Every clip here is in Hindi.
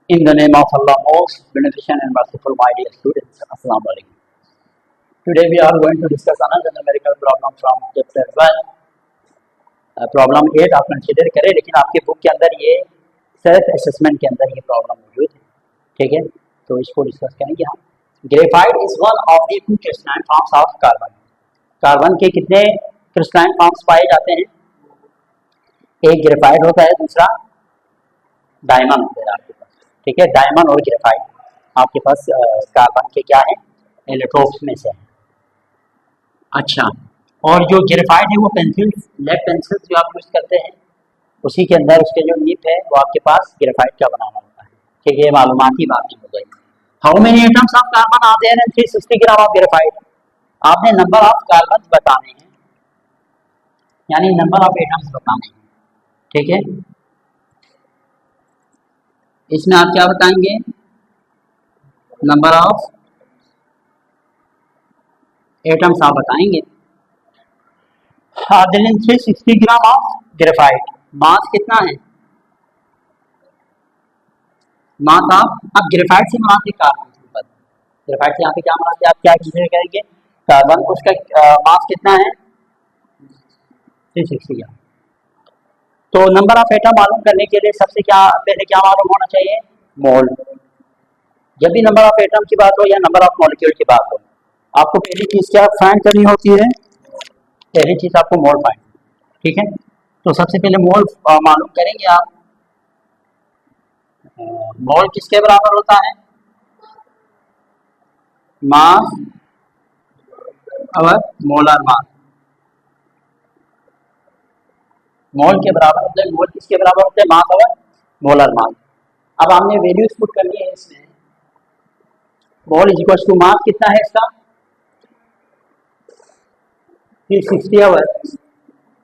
In the name of Allah, most beneficent and merciful, my dear students, Assalamu alaikum. Today we are going to discuss another numerical problem from chapter 1. Problem 8 आप कंसिडर करें, लेकिन आपके बुक के अंदर ये सेल्फ असेसमेंट के अंदर ये प्रॉब्लम मौजूद है, ठीक है। तो इसको डिस्कस करेंगे हम। Graphite is one of the two crystalline forms of carbon. Carbon के कितने क्रिस्टलाइन फॉर्म्स पाए जाते हैं? एक ग्रेफाइट होता है, दूसरा डायमंड होता है आपके पास, ठीक है। डायमंड और ग्रेफाइट आपके पास कार्बन के क्या है, इलेक्ट्रोड्स में से है। अच्छा, और जो ग्रेफाइट है वो पेंसिल, लेड पेंसिल जो आप यूज करते हैं उसी के अंदर उसके जो निप है वो आपके पास ग्रेफाइट का बनाना होता है, ठीक है। मालूमाती बातें हो गई। How many atoms of carbon are there in 360 gram of graphite? आपने नंबर ऑफ कार्बन बताने हैं, यानी नंबर ऑफ एटम्स बताने हैं, ठीक है। इसमें आप क्या बताएंगे? नंबर ऑफ एटम्स आप बताएंगे। 360 ग्राम ऑफ ग्रेफाइट, मास कितना है? मास आप ग्रेफाइट से मास कार्बन, ग्रेफाइट से यहाँ पे क्या मास है, आप क्या कंसीडर करेंगे? कार्बन। उसका मास कितना है? 360 ग्राम। तो नंबर ऑफ एटम मालूम करने के लिए सबसे पहले क्या मालूम होना चाहिए? मोल। जब भी नंबर ऑफ एटम की बात हो या नंबर ऑफ मॉलिक्यूल की बात हो, आपको पहली चीज क्या फाइंड करनी होती है? पहली चीज आपको मोल फाइंड, ठीक है। तो सबसे पहले मोल मालूम करेंगे आप। मोल किसके बराबर होता है? मास और मोलर मास। मोल के बराबर होते हैं, मोल किसके बराबर होते हैं? मास और मोलर मास। अब हमने वैल्यूज पुट करनी है इसमें। Mole is equal to mass कितना है इसका? 360 आवर।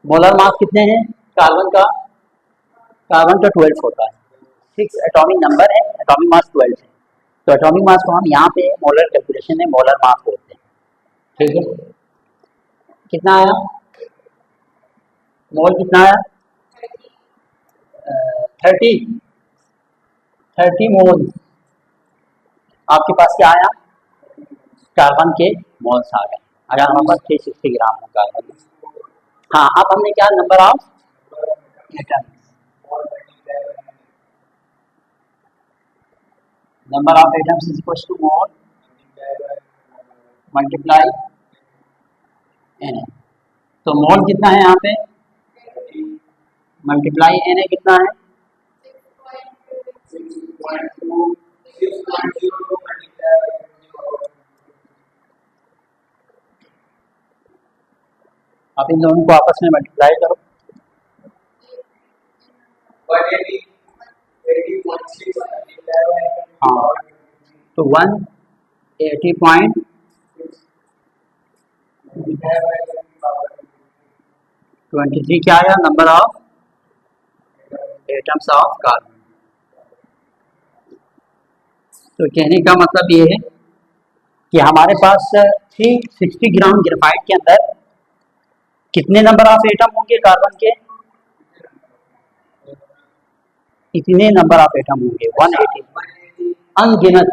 मोलर मास कितने हैं कार्बन का? कार्बन का 12 होता है, 6 एटॉमिक नंबर है, एटॉमिक मास 12 है। तो एटॉमिक मास को हम यहाँ पे मोलर कैलकुलेशन में मोलर मास बोलते हैं, ठीक है। कितना आया मोल? कितना आया? 30 मोल आपके पास क्या आया? कार्बन के मोल्स आ गए। अगर हमारे पास 360 ग्राम हो कार्बन। हाँ, अब हमने क्या number of atom, number of atoms is equal to mole multiply N. तो मोल कितना है यहाँ पे? मल्टीप्लाई एन कितना है? आप इन दोनों को आपस में मल्टीप्लाई करो। हाँ, तो 180.23 क्या आया? Number of atoms of carbon. तो कहने का मतलब ये है कि हमारे पास 360 ग्राम ग्रेफाइट के अंदर कितने नंबर ऑफ एटम होंगे कार्बन के? इतने नंबर ऑफ एटम होंगे, 180, अनगिनत,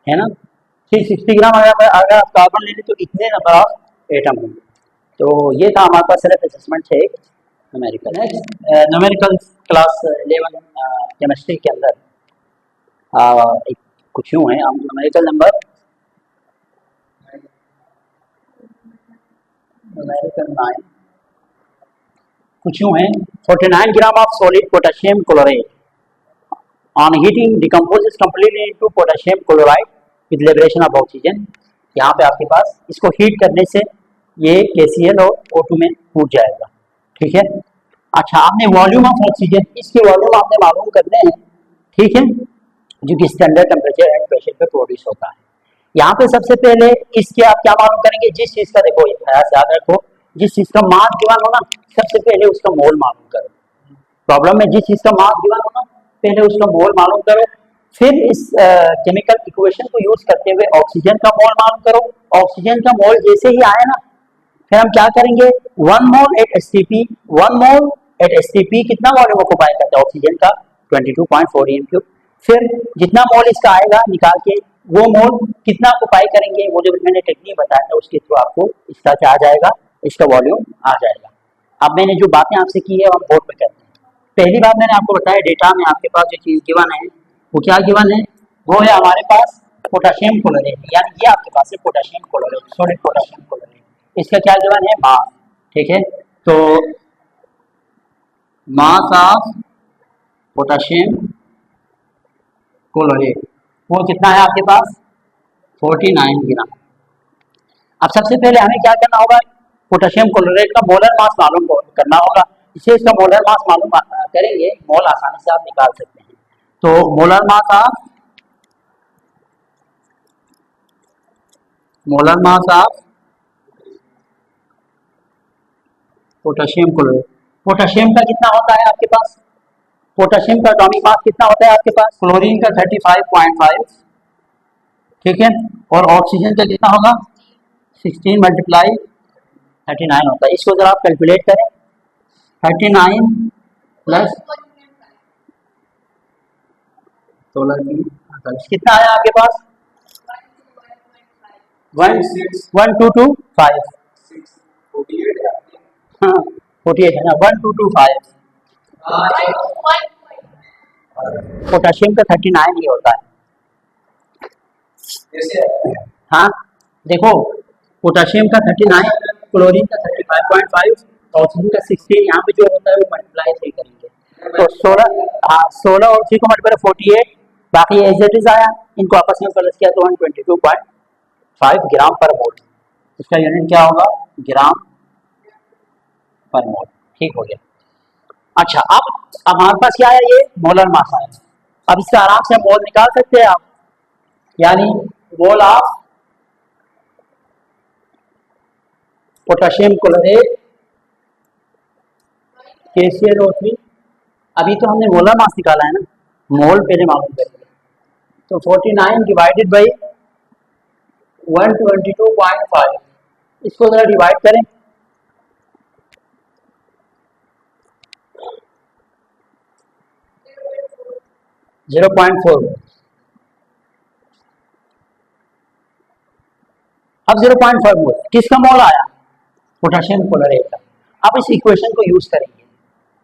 है ना। 360 ग्राम अगर आप कार्बन ले लें तो इतने नंबर ऑफ एटम होंगे। तो ये था हमारे पास सेल्फ असेसमेंट है एक न्यूमेरिकल। न्यूमेरिकल क्लास 11 केमिस्ट्री के अंदर एक कुछ यूँ है, हम न्यूमेरिकल नंबर 9 कुछ यूँ है। 49 gram of solid potassium chloride on heating decomposes completely into potassium chloride with liberation of oxygen. यहाँ पे आपके पास इसको हीट करने से ये KCl और O2 में फूट जाएगा, ठीक है। अच्छा, आपने वॉल्यूम ऑफ ऑक्सीजन, इसके वॉल्यूम आपने मालूम करने हैं, ठीक है, जो कि स्टैंडर्ड टेम्परेचर एंड प्रेशर पे प्रोड्यूस होता है। यहाँ पे सबसे पहले इसके आप क्या मालूम करेंगे? जिस चीज का, देखो याद रखो, जिस चीज का मास गिवन हो ना, सबसे पहले उसका मोल मालूम करो। प्रॉब्लम में जिस चीज का मास गिवन हो ना, पहले उसका मोल मालूम करो, फिर इस केमिकल इक्वेशन को यूज करते हुए ऑक्सीजन का मोल मालूम करो। ऑक्सीजन का मोल जैसे ही आए ना, फिर हम क्या करेंगे? 1 मोल एट एसटीपी, 1 मोल एट एसटीपी कितना वॉल्यूम ऑक्युपाई करता है ऑक्सीजन का? 22.4 m³। फिर जितना मोल इसका आएगा निकाल के वो मोल कितना ऑक्यूपाई करेंगे, वो जो मैंने टेक्निक बताया था उसके थ्रू आपको इसका क्या आ जाएगा, इसका वॉल्यूम आ जाएगा। अब मैंने जो बातें आपसे की है हम बोर्ड पे करते हैं। पहली बात मैंने आपको बताया, डेटा में आपके पास जो चीज गिवन है वो क्या गिवन है, वो है हमारे पास पोटेशियम क्लोराइड, यानी ये आपके पास है potassium chloride, solid potassium chloride. इसका क्या गिवन है, मास। ठीक है, तो मास ऑफ पोटेशियम क्लोराइड वो कितना है आपके पास, 49 ग्राम। अब सबसे पहले हमें क्या करना होगा, पोटेशियम क्लोराइड का मोलर मास मालूम करना होगा। इसे इसका मोलर मास मालूम करेंगे, मोल आसानी से आप निकाल सकते हैं। तो molar mass of potassium chloride, potassium का कितना होता है आपके पास, पोटेशियम का एटॉमिक मास कितना होता है आपके पास, क्लोरीन का 35.5, ठीक है, और ऑक्सीजन का कितना होगा 16 मल्टीप्लाई 39 होता है। इसको जरा आप कैलकुलेट करें, 39 प्लस 16 कितना आया आपके पास, 1225, हाँ 48 है ना, 1225। पोटेशियम का 39 ही होता है। हाँ देखो, पोटेशियम का 39, क्लोरीन का 35.5, ऑक्सीजन का 16, यहाँ पे जो होता है वो मल्टीप्लाई से करेंगे तो 16, हाँ 16 और 3 को मल्टीप्लाई 48, बाकी एज इट इज आया, इनको आपस में प्लस किया तो 122.5 ग्राम पर मोल, इसका यूनिट क्या होगा, ग्राम पर मोल। ठीक हो गया। अच्छा, अब हमारे पास क्या है, ये मोलर मास आया। अब इसका आराम से मोल निकाल सकते हैं आप, यानी मोल ऑफ पोटेशियम क्लोराइड KClO3। अभी तो हमने मोलर मास निकाला है ना, मोल पहले मालूम करेंगे। तो 49 डिवाइडेड बाई 122.5, इसको जरा डिवाइड करें, जीरो पॉइंट 4। अब 0.5 मोल किसका मोल आया, पोटेशियम क्लोराइड का। अब इस इक्वेशन को यूज करेंगे,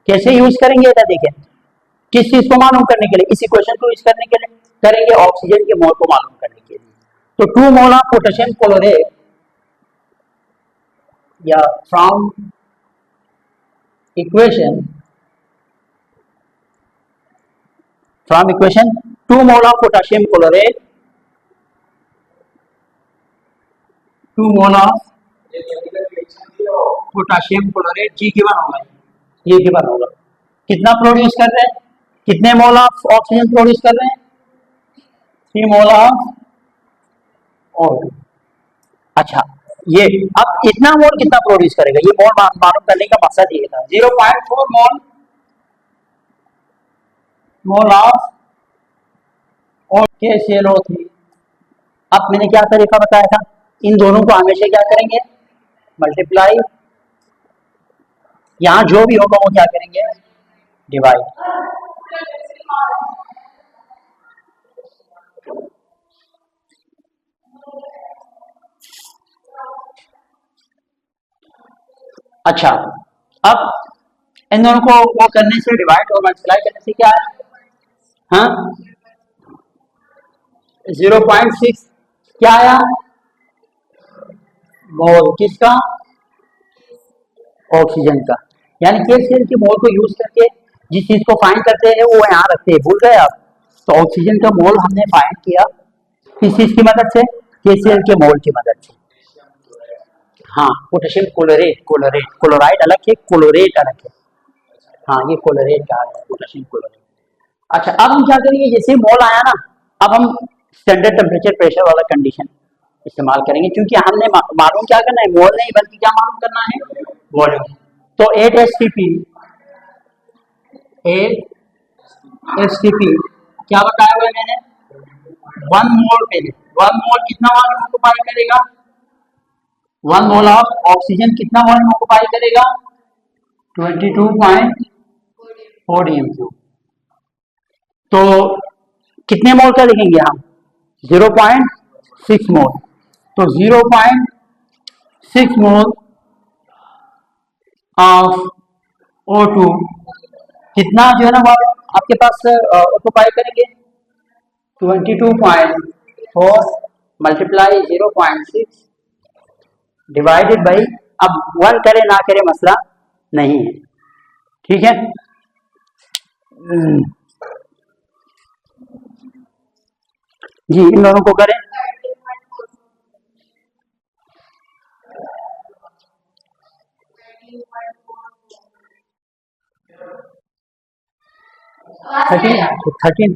कैसे यूज करेंगे था देखें, किस चीज को मालूम करने के लिए, इस इक्वेशन को यूज करने के लिए करेंगे, ऑक्सीजन के मोल को मालूम करने के लिए। तो 2 मोल ऑफ पोटेशियम क्लोराइड या from equation 2 mole of potassium chloride, 2 mole of potassium chloride जी गिवन होगा, ये गिवन होगा। कितना प्रोड्यूस कर रहे हैं, कितने मोल ऑफ ऑक्सीजन प्रोड्यूस कर रहे हैं, 3 मोल ऑफ O2। अच्छा, ये अब इतना मोल कितना प्रोड्यूस करेगा, ये मोल मालूम करने का मकसद ये था। 0.4 मोल ऑफ KClO3। अब मैंने क्या तरीका बताया था, इन दोनों को हमेशा क्या करेंगे, मल्टीप्लाई, यहां जो भी होगा वो क्या करेंगे, डिवाइड। अच्छा, अब इन दोनों को वो करने से, डिवाइड और मल्टीप्लाई करने से क्या है, हाँ 0.6 क्या आया, मोल किसका, ऑक्सीजन का। यानी KCl के मोल को यूज करके जिस चीज को फाइंड करते हैं वो यहाँ रखते हैं, भूल गए आप। तो ऑक्सीजन का मोल हमने फाइंड किया किस चीज की मदद से, KCl के मोल की मदद से। हाँ, पोटेशियम क्लोराइड अलग है, क्लोरेट अलग है। हाँ, ये क्लोरेट कहा है, पोटेशियम क्लोराइड। अच्छा, अब हम क्या करेंगे, जैसे मोल आया ना, अब हम स्टैंडर्ड टेम्परेचर प्रेशर वाला कंडीशन इस्तेमाल करेंगे, क्योंकि हमने मालूम क्या करना है, मोल नहीं बल्कि क्या मालूम करना है, वॉल्यूम। तो 8 STP क्या बताया हुआ है मैंने, 1 मोल पे 1 मोल कितना वॉल्यूम ऑक्युपाई करेगा, 1 मोल ऑफ ऑक्सीजन कितना वॉल्यूम ऑक्युपाई करेगा, 22.4 m3। तो कितने मोल का लिखेंगे हम? 0.6 मोल। तो 0.6 मोल ऑफ O2 कितना जो है ना वो आपके पास ऑक्युपाई करेंगे? 22.4 मल्टीप्लाई 0.6 डिवाइडेड बाई, अब 1 करे ना करे मसला नहीं है, ठीक है। जी इन दोनों को करें। थर्टीन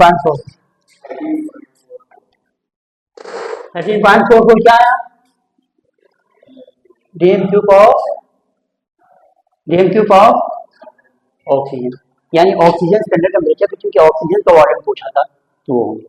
पॉइंट फोर क्या आया? डीएम क्यूब ऑफ ऑक्सीजन, यानी ऑक्सीजन स्टैंडर्ड टेम्परेचर, क्योंकि ऑक्सीजन का वॉल्यूम पूछा था तो